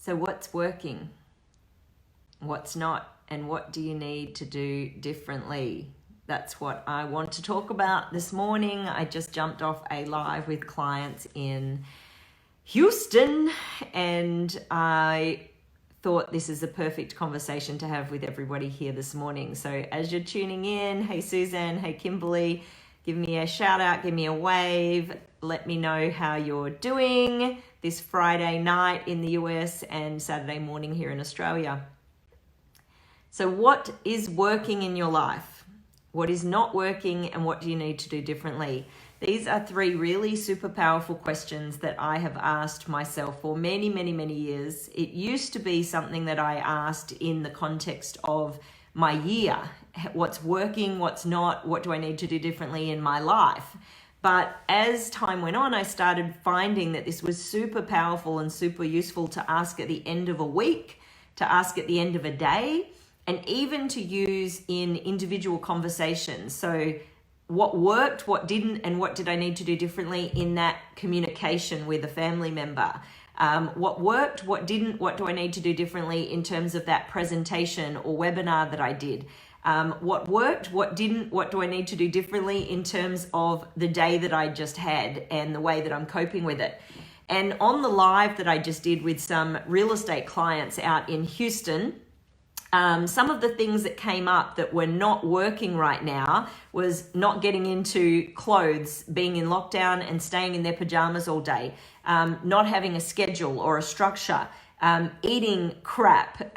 So what's working? What's not? And what do you need to do differently? That's what I want to talk about this morning. I just jumped off a live with clients in Houston, and I thought this is a perfect conversation to have with everybody here this morning. So as you're tuning in, hey Suzanne, hey Kimberly, give me a shout out, give me a wave. Let me know how you're doing this Friday night in the US and Saturday morning here in Australia. So what is working in your life? What is not working, and what do you need to do differently? These are three really super powerful questions that I have asked myself for many, many, many years. It used to be something that I asked in the context of my year. What's working, what's not, what do I need to do differently in my life? But as time went on, I started finding that this was super powerful and super useful to ask at the end of a week, to ask at the end of a day, and even to use in individual conversations. So what worked, what didn't, and what did I need to do differently in that communication with a family member? What worked, what didn't, what do I need to do differently in terms of that presentation or webinar that I did? What worked, what didn't, what do I need to do differently in terms of the day that I just had and the way that I'm coping with it? And on the live that I just did with some real estate clients out in Houston, some of the things that came up that were not working right now was not getting into clothes, being in lockdown and staying in their pajamas all day, not having a schedule or a structure, eating crap,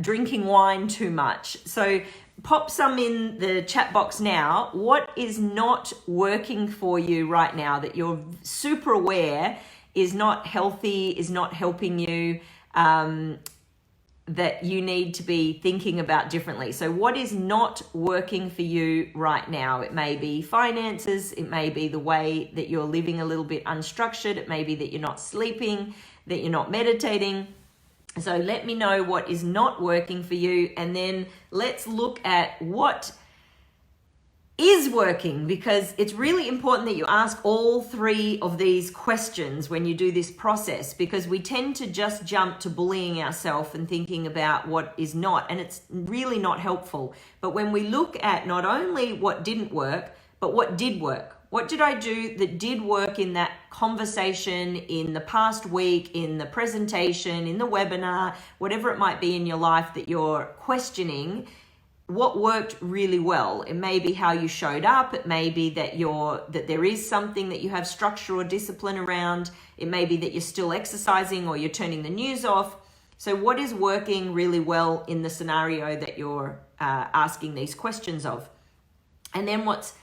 drinking wine too much. So pop some in the chat box now. What is not working for you right now that you're super aware is not healthy, is not helping you, that you need to be thinking about differently? So what is not working for you right now? It may be finances, it may be the way that you're living a little bit unstructured, it may be that you're not sleeping, that you're not meditating. So let me know what is not working for you, and then let's look at what is working, because it's really important that you ask all three of these questions when you do this process, because we tend to just jump to bullying ourselves and thinking about what is not, and it's really not helpful. But when we look at not only what didn't work, but what did work, what did I do that did work in that conversation, in the past week, in the presentation, in the webinar, whatever it might be in your life that you're questioning, what worked really well? It may be how you showed up. It may be that there is something that you have structure or discipline around. It may be that you're still exercising or you're turning the news off. So what is working really well in the scenario that you're asking these questions of? And then what's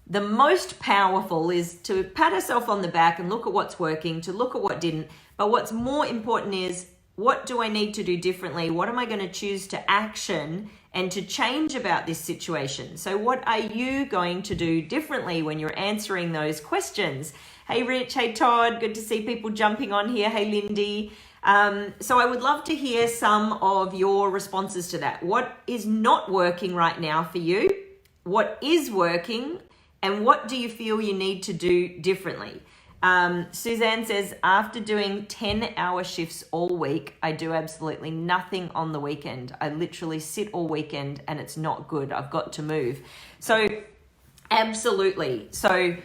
the most powerful is to pat yourself on the back and look at what's working, to look at what didn't. But what's more important is, what do I need to do differently? What am I going to choose to action and to change about this situation? So what are you going to do differently when you're answering those questions? Hey Rich, hey Todd, good to see people jumping on here. Hey Lindy. So I would love to hear some of your responses to that. What is not working right now for you? What is working? And what do you feel you need to do differently? Suzanne says, after doing 10-hour shifts all week, I do absolutely nothing on the weekend. I literally sit all weekend and it's not good. I've got to move. So absolutely. So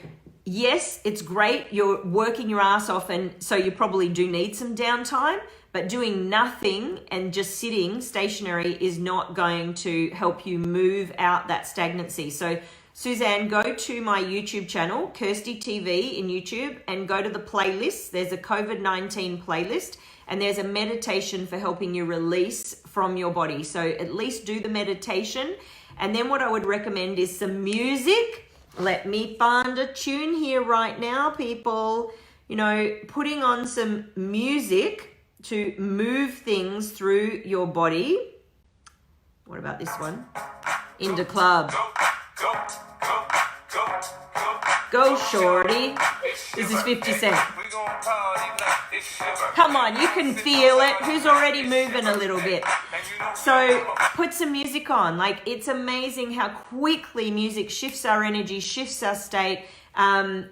yes, it's great. You're working your ass off, and so you probably do need some downtime, but doing nothing and just sitting stationary is not going to help you move out that stagnancy. So Suzanne, go to my YouTube channel, Kirsty TV in YouTube, and go to the playlist. There's a COVID-19 playlist, and there's a meditation for helping you release from your body. So at least do the meditation. And then what I would recommend is some music. Let me find a tune here right now, people. You know, putting on some music to move things through your body. What about this one? Into club. Go, shorty. This is 50 Cent. Come on, you can feel it. Who's already moving a little bit? So put some music on. Like, it's amazing how quickly music shifts our energy, shifts our state,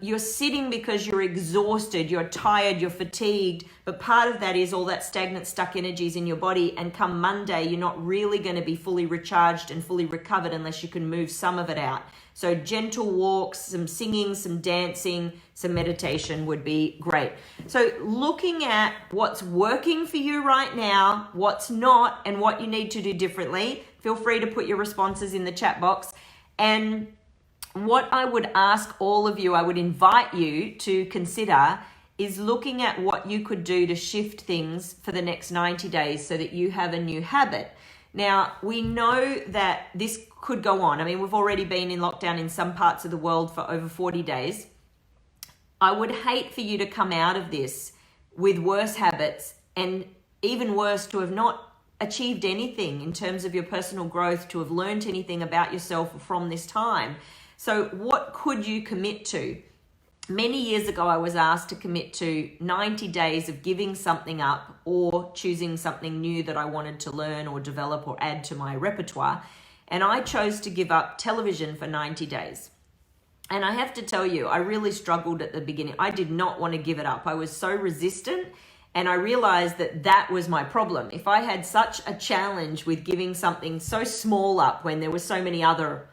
You're sitting because you're exhausted, you're tired, you're fatigued, but part of that is all that stagnant, stuck energies in your body, and come Monday, you're not really going to be fully recharged and fully recovered unless you can move some of it out. So gentle walks, some singing, some dancing, some meditation would be great. So looking at what's working for you right now, what's not, and what you need to do differently, feel free to put your responses in the chat box. And what I would ask all of you, I would invite you to consider is looking at what you could do to shift things for the next 90 days so that you have a new habit. Now, we know that this could go on. I mean, we've already been in lockdown in some parts of the world for over 40 days. I would hate for you to come out of this with worse habits, and even worse, to have not achieved anything in terms of your personal growth, to have learned anything about yourself from this time. So what could you commit to? Many years ago, I was asked to commit to 90 days of giving something up or choosing something new that I wanted to learn or develop or add to my repertoire. And I chose to give up television for 90 days. And I have to tell you, I really struggled at the beginning. I did not want to give it up. I was so resistant, and I realized that that was my problem. If I had such a challenge with giving something so small up when there were so many other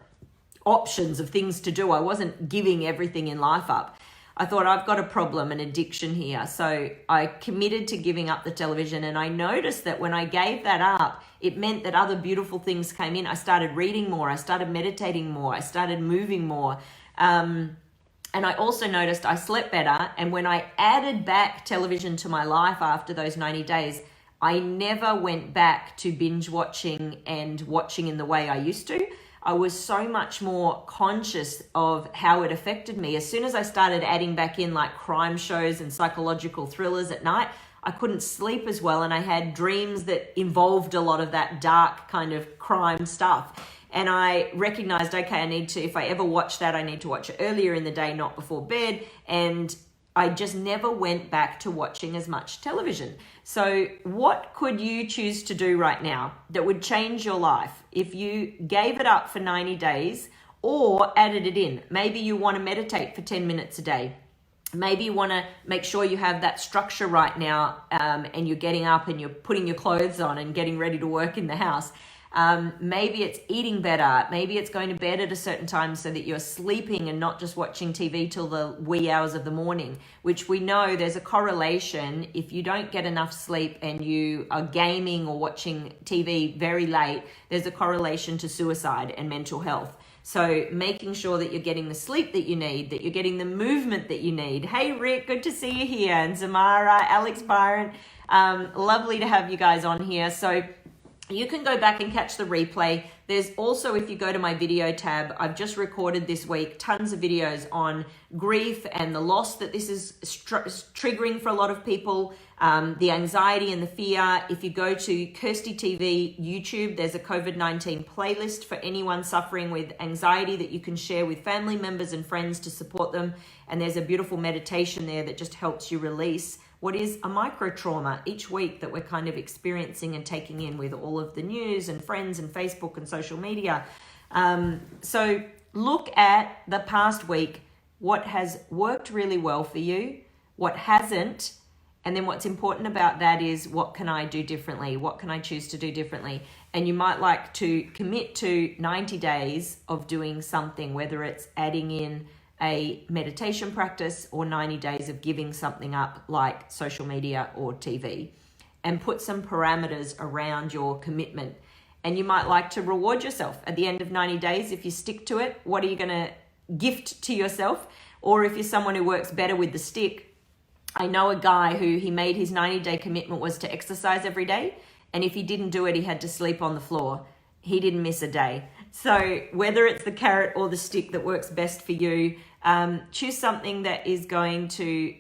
options of things to do, I wasn't giving everything in life up. I thought, I've got a problem, an addiction here. So I committed to giving up the television, and I noticed that when I gave that up, it meant that other beautiful things came in. I started reading more, I started meditating more, I started moving more. And I also noticed I slept better. And when I added back television to my life after those 90 days, I never went back to binge watching and watching in the way I used to. I was so much more conscious of how it affected me. As soon as I started adding back in like crime shows and psychological thrillers at night, I couldn't sleep as well, and I had dreams that involved a lot of that dark kind of crime stuff. And I recognized, okay, I need to, if I ever watch that, I need to watch it earlier in the day, not before bed. And I just never went back to watching as much television. So what could you choose to do right now that would change your life if you gave it up for 90 days or added it in? Maybe you want to meditate for 10 minutes a day. Maybe you want to make sure you have that structure right now, and you're getting up and you're putting your clothes on and getting ready to work in the house. Maybe it's eating better. Maybe it's going to bed at a certain time so that you're sleeping and not just watching TV till the wee hours of the morning, which we know there's a correlation. If you don't get enough sleep and you are gaming or watching TV very late, there's a correlation to suicide and mental health. So making sure that you're getting the sleep that you need, that you're getting the movement that you need. Hey, Rick, good to see you here. And Zamara, Alex Byron, lovely to have you guys on here. So you can go back and catch the replay. There's also, if you go to my video tab, I've just recorded this week tons of videos on grief and the loss that this is triggering for a lot of people, the anxiety and the fear. If you go to Kirsty TV YouTube, there's a COVID-19 playlist for anyone suffering with anxiety that you can share with family members and friends to support them. And there's a beautiful meditation there that just helps you release what is a micro trauma each week that we're kind of experiencing and taking in with all of the news and friends and Facebook and social media. So look at the past week, what has worked really well for you, what hasn't, and then what's important about that is, what can I do differently? What can I choose to do differently? And you might like to commit to 90 days of doing something, whether it's adding in a meditation practice or 90 days of giving something up like social media or TV, and put some parameters around your commitment. And you might like to reward yourself at the end of 90 days. If you stick to it, what are you going to gift to yourself? Or if you're someone who works better with the stick, I know a guy who he made his 90-day commitment was to exercise every day. And if he didn't do it, he had to sleep on the floor. He didn't miss a day. So whether it's the carrot or the stick that works best for you, choose something that is going to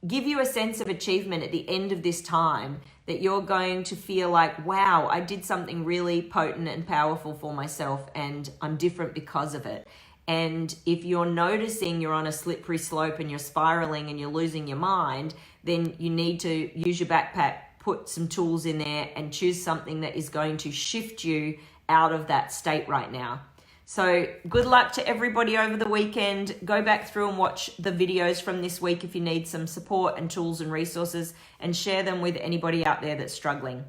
give you a sense of achievement at the end of this time, that you're going to feel like, wow, I did something really potent and powerful for myself and I'm different because of it. And if you're noticing you're on a slippery slope and you're spiraling and you're losing your mind, then you need to use your backpack, put some tools in there and choose something that is going to shift you out of that state right now. So good luck to everybody over the weekend. Go back through and watch the videos from this week if you need some support and tools and resources, and share them with anybody out there that's struggling.